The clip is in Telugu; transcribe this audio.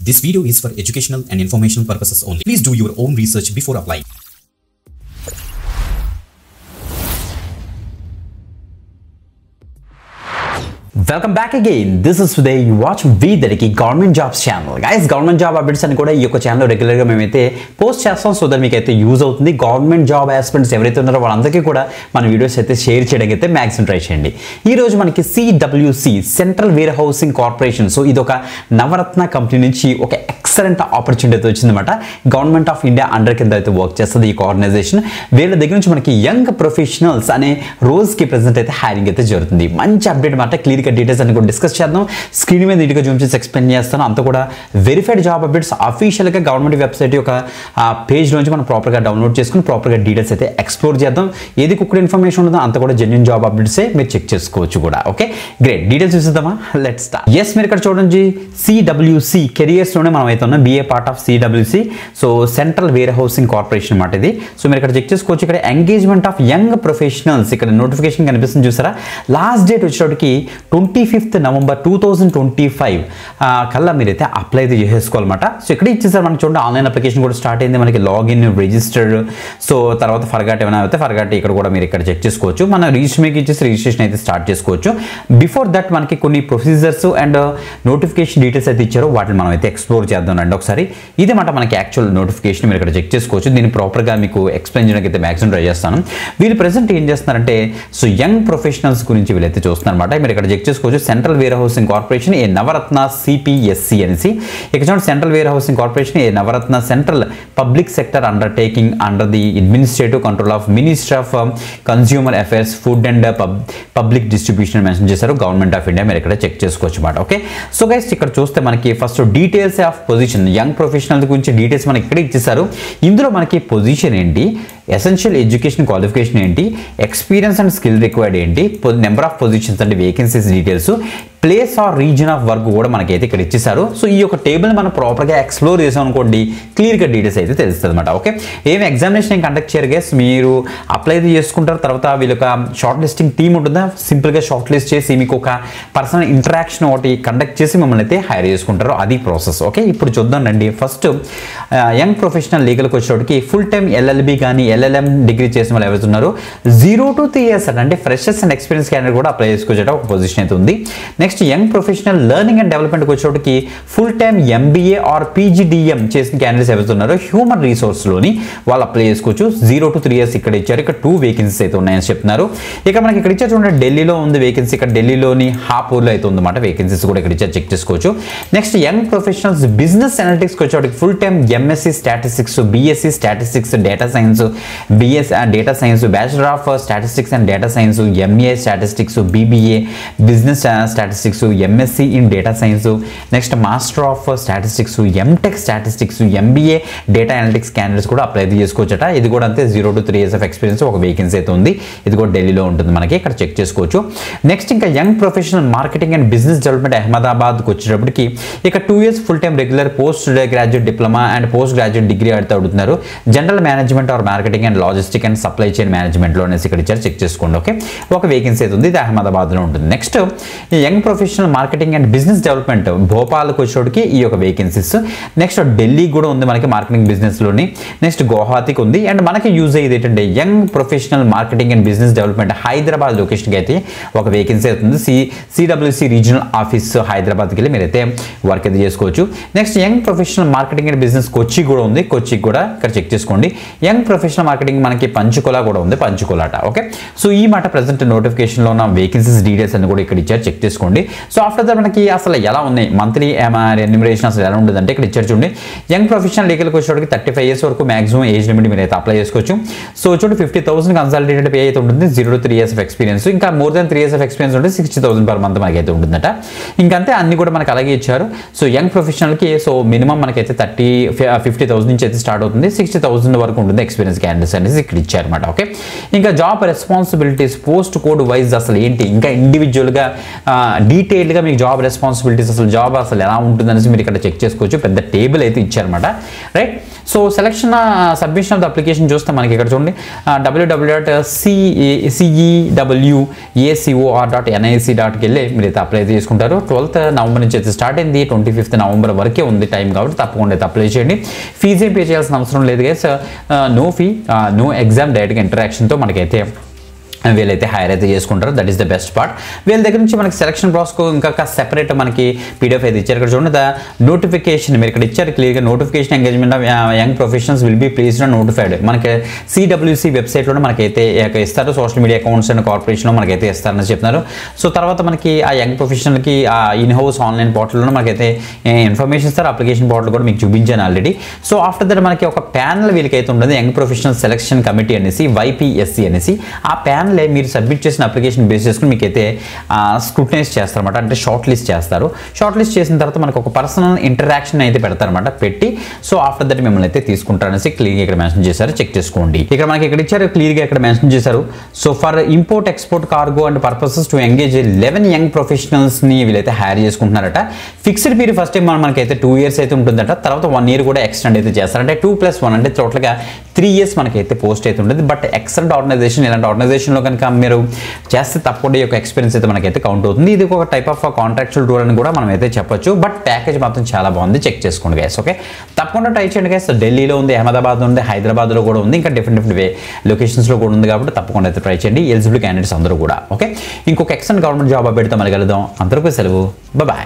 This video is for educational and informational purposes only. Please do your own research before applying. Welcome back again. This is today you watch V-Dediki Government Jobs channel. Guys, government job updates అని కూడా ఈ యొక్క ఛానల్లో రెగ్యులర్ గా మేమైతే పోస్ట్ చేస్తాం సో దట్ మీకు అయితే యూజ్ అవుతుంది. గవర్నమెంట్ జాబ్ ఆస్పిరెంట్స్ ఎవరైతే ఉన్నారో వాళ్ళందరికీ కూడా మన వీడియోస్ అయితే షేర్ చేయడానికి అయితే మ్యాక్సిమం ట్రై చేయండి. ఈ రోజు మనకి CWC central warehousing corporation, so ఇది ఒక నవరత్న కంపెనీ నుంచి ఒక ఎక్సలెంట్ ఆపర్చునిటీ అయితే వచ్చిందన్నమాట. గవర్నమెంట్ ఆఫ్ ఇండియా అండర్ కింద అయితే వర్క్ చేస్తుంది ఈ ఆర్గనైజేషన్. వీళ్ళ దగ్గర నుంచి మనకి యంగ్ ప్రొఫెషనల్స్ అనే రోజుకి ప్రెసెంట్ అయితే హైరింగ్ అయితే జరుగుతుంది. మంచి అప్డేట్ మాట, క్లియర్ డీటెయిల్స్ అన్ని కూడా డిస్కస్ చేద్దాం. స్క్రీన్ మీద నీట్గా జూమ్ చేసి ఎక్స్ప్లెయిన్ చేస్తాను. అంతా కూడా వెరిఫైడ్ జాబ్ అప్డేట్స్ అఫీషియల్గా గవర్నమెంట్ వెబ్సైట్ యొక్క పేజ్ నుంచి మనం ప్రాపర్గా డౌన్లోడ్ చేసుకుని ప్రాపర్గా డీటెయిల్స్ అయితే ఎక్స్ప్లోర్ చేద్దాం. ఏది కుక్కడ ఇన్ఫర్మేషన్ ఉంటుందో అంత కూడా జెన్యూన్ జాబ్ అప్డేట్సే మీరు చెక్ చేసుకోవచ్చు కూడా. Okay, great. డీటెయిల్స్ చూసేద్దామా? Let's start. ఎస్, మీరు ఇక్కడ చూడండి CWC కెరియర్స్లోనే మనం అయితే ఉన్నాం. BA part of CWC, so central warehousing corporation అన్నమాట ఇది. సో మీరు ఇక్కడ చెక్ చేసుకోవచ్చు. ఇక్కడ ఎంగేజ్మెంట్ ఆఫ్ యంగ్ ప్రొఫెషనల్స్, ఇక్కడ నోటిఫికేషన్ కనిపిస్తుంది చూసారా. లాస్ట్ డేట్ వచ్చేటప్పటికి 25th November 2025 కల్లా మీరైతే అప్లై అయితే చేసేసుకోవాలన్నమాట. సో ఇక్కడ ఇచ్చేసారు మనకి చూడండి. ఆన్లైన్ అప్లికేషన్ కూడా స్టార్ట్ అయింది. మనకి లాగిన్, రిజిస్టర్డ్, సో తర్వాత ఫర్గాట్ ఏమైనా అయితే ఫర్గాట్ ఇక్కడ కూడా మీరు ఇక్కడ చెక్ చేసుకోవచ్చు. మన రిజిస్ట్రేషన్ ఇచ్చేసి రిజిస్ట్రేషన్ అయితే స్టార్ట్ చేసుకోవచ్చు. బిఫోర్ దట్ మనకి కొన్ని ప్రొసీజర్స్ అండ్ నోటిఫికేషన్ డీటెయిల్స్ అయితే ఇచ్చారు, వాటిని మనం అయితే ఎక్స్ప్లోర్ చేద్దాం రండి ఒకసారి. ఇదే మాట మనకి యాక్చువల్ నోటిఫికేషన్, మీరు ఇక్కడ చెక్ చేసుకోవచ్చు. దీన్ని ప్రాపర్గా మీకు ఎక్స్ప్లెయిన్ చేయడానికి అయితే మ్యాక్సిమం ట్రై చేస్తాను. వీళ్ళు ప్రెసెంట్ ఏం చేస్తున్నారంటే సో యంగ్ ప్రొఫెషనల్స్ గురించి వీళ్ళైతే చూస్తున్నారన్నమాట. మీరు ఇక్కడ చెక్ చేసుకోవచ్చు. Central warehousing corporation a Navratna CPSC అనేసి ఇక్కడ చూడండి. Central warehousing corporation a Navratna central public sector undertaking under the administrative control of ministry of consumer affairs, food and public distribution mention చేశారు గవర్నమెంట్ ఆఫ్ ఇండియా. మీరు ఇక్కడ చెక్ చేసుకోవచ్చు అన్నమాట. ఓకే, సో గైస్ ఇక్కడ చూస్తే మనకి first details of position, young professional గురించి డీటెయిల్స్ మనకి ఇక్కడ ఇచ్చేసారు. ఇందులో మనకి పొజిషన్ ఏంటి, ఎసెన్షియల్ ఎడ్యుకేషన్ క్వాలిఫికేషన్ ఏంటి, ఎక్స్పీరియన్స్ అండ్ స్కిల్ రిక్వైర్డ్ ఏంటి, నెంబర్ ఆఫ్ పొజిషన్స్ అంటే vacancies details, place or region of work కూడా మనకైతే ఇక్కడ ఇచ్చేసారు. సో ఈ యొక్క టేబుల్ మనం ప్రాపర్గా ఎక్స్ప్లోర్ చేసాం అనుకోండి, క్లియర్గా డీటెయిల్స్ అయితే తెలుస్తుంది అనమాట. ఓకే, ఏమి ఎగ్జామినేషన్ కండక్ట్ చేయరు గైస్, మీరు అప్లై చేసుకుంటారు. తర్వాత వీళ్ళొక షార్ట్ లిస్టింగ్ టీమ్ ఉంటుందా, సింపుల్గా షార్ట్ లిస్ట్ చేసి మీకు ఒక పర్సనల్ ఇంటరాక్షన్ ఒకటి కండక్ట్ చేసి మిమ్మల్ని అయితే హైర్ చేసుకుంటారు. అది ప్రాసెస్. ఓకే, ఇప్పుడు చూద్దాం రండి. ఫస్ట్ యంగ్ ప్రొఫెషనల్ లీగల్కి వచ్చేటికి ఫుల్ టైమ్ LLB కానీ LLM డిగ్రీ చేసిన వాళ్ళు ఎవరున్నారు 0 to 3 years అంటే ఫ్రెషర్స్ అండ్ ఎక్స్పీరియన్స్ క్యాండిడేట్ కూడా అప్లై చేసుకోవచ్చట, ఒక పొజిషన్ అయితే ఉంది. Next young professional learning and డెవలప్మెంట్కి వచ్చేటికి full time MBA or PGDM చేసిన క్యాండిడేట్స్ ఎవరున్నారో హ్యూమన్ రిసోర్స్లోని వాళ్ళు అప్లై చేసుకోవచ్చు. 0 to 3 years ఇక్కడ ఇచ్చారు. ఇక్కడ 2 వేకెన్సీస్ అయితే ఉన్నాయని చెప్తున్నారు. ఇక మనకి ఇక్కడ ఇచ్చారు చూడండి, ఢిల్లీలో ఉంది వేకెన్సీ. ఇక్కడ ఢిల్లీలోని హాపూర్లో అయితే ఉందన్నమాట వేకెన్సీస్ కూడా ఇక్కడ ఇచ్చారు, చెక్ చేసుకోవచ్చు. నెక్స్ట్ యంగ్ ప్రొఫెషనల్స్ బిజినెస్ అనలిటిక్స్కి వచ్చేటికి full time MSc statistics, BSc statistics data science, BS data science, bachelor of statistics and data science, MA statistics, BBA business statistics, MSc in data science, next master of statistics, MTech statistics, MBA data analytics candidates కూడా అప్లై చేసుకోవచ్చట. ఇది కూడా అంతే 0 to 3 years ఆఫ్ ఎక్స్పీరియన్స్ ఒక వేకెన్సీ అయితే ఉంది. ఇది కూడా ఢిల్లీలో ఉంటుంది మనకి, ఇక్కడ చెక్ చేసుకోవచ్చు. నెక్స్ట్ ఇంకా young professional marketing and business development అహ్మదాబాద్కి వచ్చేటప్పటికి ఇక 2 years full time regular post graduate diploma and post graduate degree అయితే అడుగుతున్నారు. General management or marketing and logistic and supply chain మేనేజ్మెంట్లో అనేసి ఇక్కడ ఇచ్చారు, చెక్ చేసుకోండి. ఓకే, ఒక వేకెన్సీ అయితే ఉంది, ఇది అహ్మదాబాద్లో ఉంటుంది. Next young professional marketing and business development భోపాల్కి వచ్చేటికి ఈ యొక్క వేకెన్సీస్. నెక్స్ట్ ఢిల్లీ కూడా ఉంది మనకి మార్కెటింగ్ బిజినెస్లోని. నెక్స్ట్ గువాహతికి ఉంది. అండ్ మనకి యూజ్ అయ్యేది ఏంటంటే young professional marketing and business development Hyderabad లొకేషన్కి అయితే ఒక వేకెన్సీ అవుతుంది. CWC రీజనల్ ఆఫీస్ హైదరాబాద్కి వెళ్ళి మీరైతే వర్క్ అయితే చేసుకోవచ్చు. Next young professional marketing and business Kochi కూడా ఉంది, కొచ్చికి కూడా ఇక్కడ చెక్ చేసుకోండి. యంగ్ ప్రొఫెషనల్ మార్కెటింగ్ మనకి పంచుకోలా కూడా ఉంది, పంచుకోలాట. ఓకే, సో ఈ మాట ప్రెసెంట్ నోటిఫికేషన్లో ఉన్న వేకెన్సీస్ డీటెయిల్స్ అని కూడా ఇక్కడ ఇచ్చారు, చెక్ చేసుకోండి. సో ఆఫ్టర్ దట్ మనకి అసలు ఎలా ఉన్నాయి మంత్లీ రెన్యూమరేషన్ అసలు ఎలా ఉంటుంది అంటే ఇక్కడ ఇచ్చారు చూడండి. యంగ్ ప్రొఫెషనల్ లీగల్కి వచ్చేటికి 35 years వరకు మాక్సిమం ఏజ్ లిమిట్ మీరు అయితే అప్లై చేసుకోవచ్చు. సో చూడండి 50,000 కన్సల్టేటెడ్ పే అయితే ఉంటుంది. 0 to 3 years ఆఫ్ ఎక్స్పీరియన్స్, ఇంకా more than 3 years of experience ఉంటే 60,000 per month మనకి అయితే ఉంటుందట. ఇంకంతే, అన్ని కూడా మనకి అలాగే ఇచ్చారు. సో యంగ్ ప్రొఫెషనల్కి సో మినిమం మనకైతే 50,000 నుంచి అయితే స్టార్ట్ అవుతుంది, 60,000 వరకు ఉంటుంది ఎక్స్పీరియన్స్ క్యాండిడేట్ క్యాండిడేట్స్ అనేసి ఇక్కడ ఇచ్చారన్నమాట. ఓకే, ఇంకా job responsibilities post code wise అసలు ఏంటి, ఇంకా ఇండివిజువల్గా డీటెయిల్డ్గా మీకు జాబ్ రెస్పాన్సిబిలిటీస్ అసలు జాబ్ అసలు ఎలా ఉంటుందనేసి మీరు ఇక్కడ చెక్ చేసుకోవచ్చు. పెద్ద టేబుల్ అయితే ఇచ్చారన్నమాట. Right, so selection submission of the application చూస్తే మనకి ఇక్కడ చూడండి www.cewacor.nic.కి వెళ్ళి మీరైతే అప్లై చేసుకుంటారు. 12th నవంబర్ నుంచి అయితే స్టార్ట్ అయింది, 25th నవంబర్ వరకే ఉంది టైం, కాబట్టి తప్పకుండా అయితే అప్లై చేయండి. ఫీజు ఏం పే చేయాల్సిన అవసరం లేదు guys, no fee no exam, డైరెక్ట్గా ఇంటరాక్షన్తో మనకైతే వీళ్ళైతే హైర్ అయితే చేసుకుంటారు. That is the best part. వీళ్ళ దగ్గర నుంచి మనకి సెలక్షన్ ప్రాసెస్ ఇంకా సెపరేట్ మనకి పీడిఎఫ్ అయితే ఇచ్చారు. ఇక్కడ చూడండి, ద నోటిఫికేషన్ మీరు ఇక్కడ ఇచ్చారు క్లియర్గా, notification engagement of young professionals will be placed and notified. మనకి సిడబ్ల్యూసి వెబ్సైట్లో మనకైతే ఇస్తారు, సోషల్ మీడియా అకౌంట్స్ అండ్ కార్పొరేషన్లో మనకైతే ఇస్తారని చెప్తున్నారు. సో తర్వాత మనకి ఆ యంగ్ ప్రొఫెషనల్కి ఆ ఇన్ హౌస్ ఆన్లైన్ పోర్టల్లో మనకైతే ఇన్ఫర్మేషన్ ఇస్తారు. అప్లికేషన్ పోర్టల్ కూడా మీకు చూపించాను ఆల్రెడీ. సో ఆఫ్టర్ దట్ మనకి ఒక ప్యానల్ వీళ్ళకైతే ఉంటుంది, యంగ్ ప్రొఫెషనల్ సెలక్షన్ కమిటీ అనేసి, YPSC అనేసి. ఆ ప్యానల్ మీరు సబ్మిట్ చేసిన అప్లికేషన్ బేస్ చేసుకుని మీకైతే స్క్రూటనైజ్ చేస్తారన్నమాట, అంటే షార్ట్ లిస్ట్ చేస్తారు. షార్ట్ లిస్ట్ చేసిన తర్వాత మనకు ఒక పర్సనల్ ఇంటరాక్షన్ అయితే పెడతారన్నమాట, పెట్టి సో ఆఫ్టర్ దట్ మిమ్మల్ని అయితే తీసుకుంటారనేసి క్లియర్గా ఇక్కడ మెన్షన్ చేశారు. చెక్ చేసుకోండి. ఇక్కడ మనకి ఇక్కడ ఇచ్చారు క్లియర్గా ఇక్కడ మెన్షన్ చేశారు. So for import export cargo and purposes to engage 11 young ప్రొఫెషనల్స్ని వీళ్ళైతే హైర్ చేసుకుంటున్నారట. ఫిక్స్డ్ పీరియడ్ ఫస్ట్ టైం మనకైతే 2 years అయితే ఉంటుందట, తర్వాత 1 year కూడా ఎక్స్టెండ్ అయితే చేస్తారంటే 2+1 అంటే టోటల్గా 3 years మనకైతే పోస్ట్ అయితే ఉంటుంది. బట్ ఎక్సలెంట్ ఆర్గనైజేషన్, ఇలాంటి ఆర్గనైజేషన్లో కనుక మీరు చేస్తే తప్పకుండా ఈ యొక్క ఎక్స్పీరియన్స్ అయితే మనకైతే కౌంట్ అవుతుంది. ఇది ఒక టైప్ ఆఫ్ కాంట్రాక్చువల్ రూల్ అని కూడా మనం అయితే చెప్పొచ్చు. బట్ ప్యాకేజ్ మాత్రం చాలా బాగుంది, చెక్ చేసుకోండి గైస్. ఓకే, తప్పకుండా ట్రై చేయండి గైస్. ఢిల్లీలో ఉంది, అహ్మదాబాద్ ఉంది, హైదరాబాద్లో కూడా ఉంది, ఇంకా డిఫరెంట్ లొకేషన్స్లో కూడా ఉంది, కాబట్టి తప్పకుండా అయితే ట్రై చేయండి ఎలిజిబుల్ క్యాండిడేట్స్ అందరూ కూడా. ఓకే, ఇంకొక ఎక్సలెంట్ గవర్నమెంట్ జాబ్ అప్డేట్తో మళ్ళీ కలుద్దాం. అందరికీ సెలవు, బాయ్.